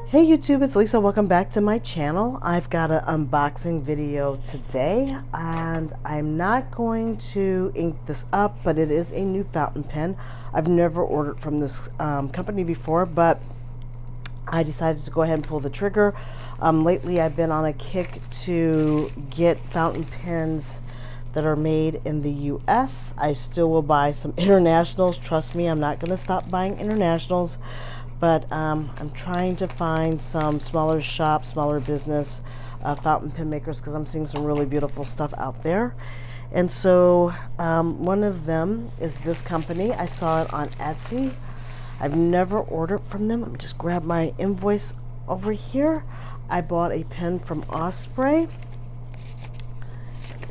Hey YouTube, it's Lisa. Welcome back to my channel. I've got an unboxing video today and I'm not going to ink this up, but it is a new fountain pen. I've never ordered from this company before, but I decided to go ahead and pull the trigger. Lately I've been on a kick to get fountain pens that are made in the US. I still will buy some internationals. Trust me, I'm not going to stop buying internationals. But I'm trying to find some smaller shops, smaller business fountain pen makers, because I'm seeing some really beautiful stuff out there. And so one of them is this company. I saw it on Etsy. I've never ordered from them. Let me just grab my invoice over here. I bought a pen from Osprey.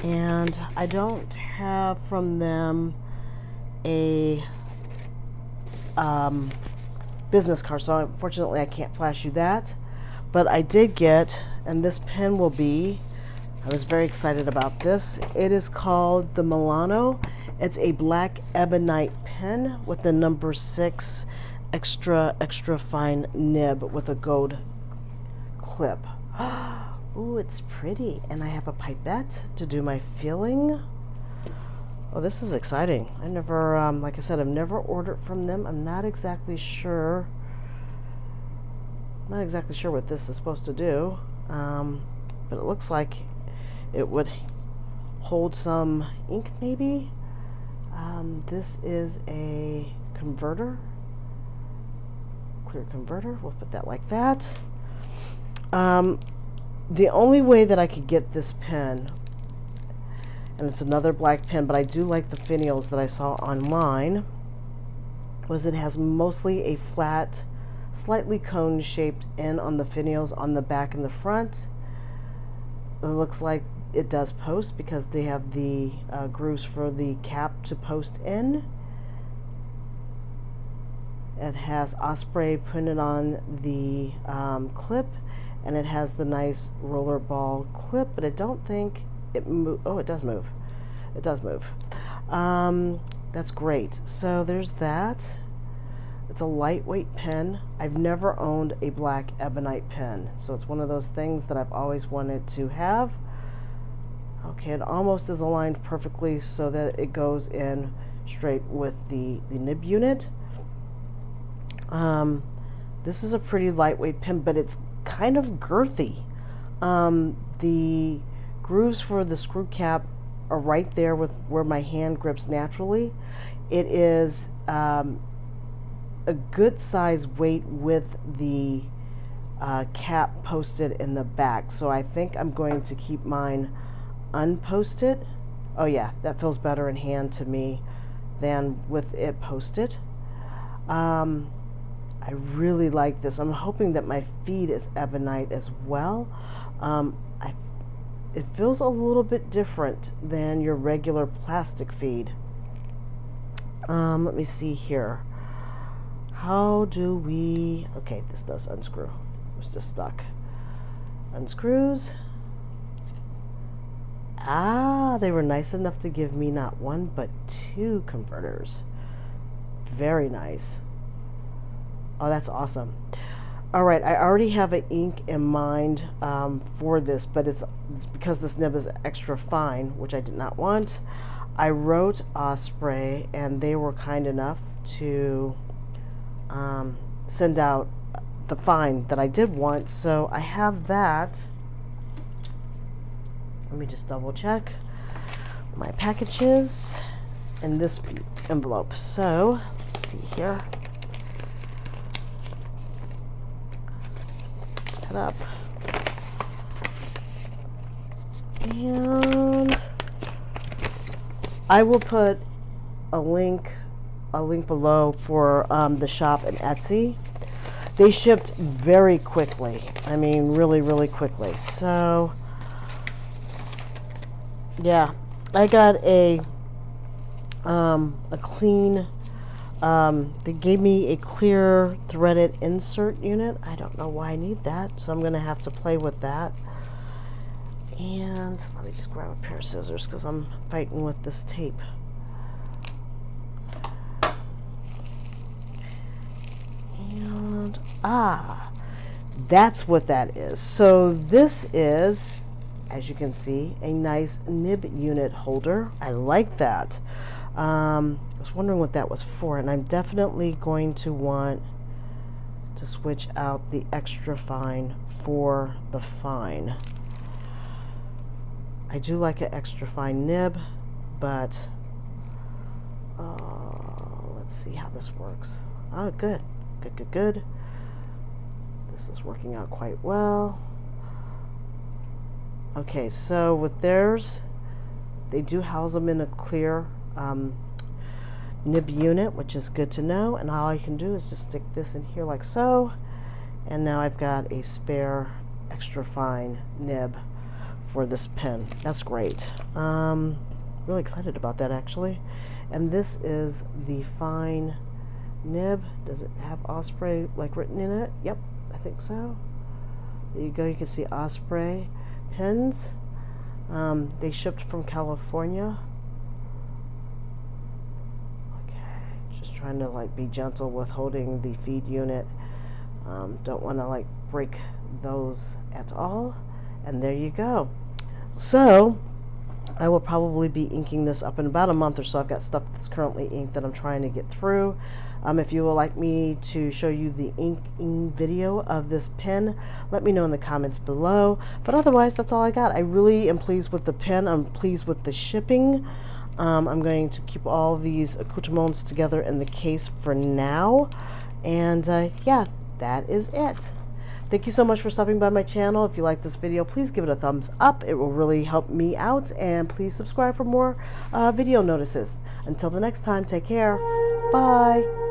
And I don't have from them a business card, so unfortunately I can't flash you that, but I did get, and this pen will be, I was very excited about this. It is called the Milano. It's a black ebonite pen with the number 6 extra fine nib with a gold clip. Ooh, it's pretty, and I have a pipette to do my feeling. Oh, this is exciting. I never, like I said, I've never ordered from them. I'm not exactly sure what this is supposed to do, but it looks like it would hold some ink maybe. This is a converter, clear converter. We'll put that like that. The only way that I could get this pen, and it's another black pen, but I do like the finials that I saw online, was it has mostly a flat, slightly cone-shaped end on the finials on the back and the front. It looks like it does post because they have the grooves for the cap to post in. It has Osprey printed on the clip, and it has the nice roller ball clip, but I don't think it move. Oh, it does move. It does move. That's great. So there's that. It's a lightweight pen. I've never owned a black ebonite pen, so it's one of those things that I've always wanted to have. Okay, it almost is aligned perfectly so that it goes in straight with the nib unit. This is a pretty lightweight pen, but it's kind of girthy. The grooves for the screw cap are right there with where my hand grips naturally. It is a good size weight with the cap posted in the back, so I think I'm going to keep mine unposted. Oh yeah, that feels better in hand to me than with it posted. I really like this. I'm hoping that my feed is ebonite as well. It feels a little bit different than your regular plastic feed. Let me see here. How do we... Okay, this does unscrew. It was just stuck. Unscrews. Ah, they were nice enough to give me not one, but 2 converters. Very nice. Oh, that's awesome. All right, I already have an ink in mind for this, but it's because this nib is extra fine, which I did not want. I wrote Osprey, and they were kind enough to send out the fine that I did want, so I have that. Let me just double check my packages in this envelope. So let's see here. Up, and I will put a link below for the shop and Etsy. They shipped very quickly. I mean, really quickly. So yeah, I got a clean. They gave me a clear threaded insert unit. I don't know why I need that, so I'm going to have to play with that. And let me just grab a pair of scissors because I'm fighting with this tape. And that's what that is. So this is, as you can see, a nice nib unit holder. I like that. I was wondering what that was for, and I'm definitely going to want to switch out the extra fine for the fine. I do like an extra fine nib, but let's see how this works. Oh, good. Good. This is working out quite well. Okay, so with theirs, they do house them in a clear nib unit, which is good to know. And all I can do is just stick this in here like so. And now I've got a spare extra fine nib for this pen. That's great. Really excited about that, actually. And this is the fine nib. Does it have Osprey like written in it? Yep, I think so. There you go. You can see Osprey pens. They shipped from California. Okay, just trying to like be gentle with holding the feed unit. Don't want to like break those at all. And there you go. So I will probably be inking this up in about a month or so. I've got stuff that's currently inked that I'm trying to get through. If you would like me to show you the inking video of this pen, let me know in the comments below. But otherwise, that's all I got. I really am pleased with the pen. I'm pleased with the shipping. I'm going to keep all these accoutrements together in the case for now. And yeah, that is it. Thank you so much for stopping by my channel. If you like this video, please give it a thumbs up. It will really help me out. And please subscribe for more video notices. Until the next time, take care. Bye.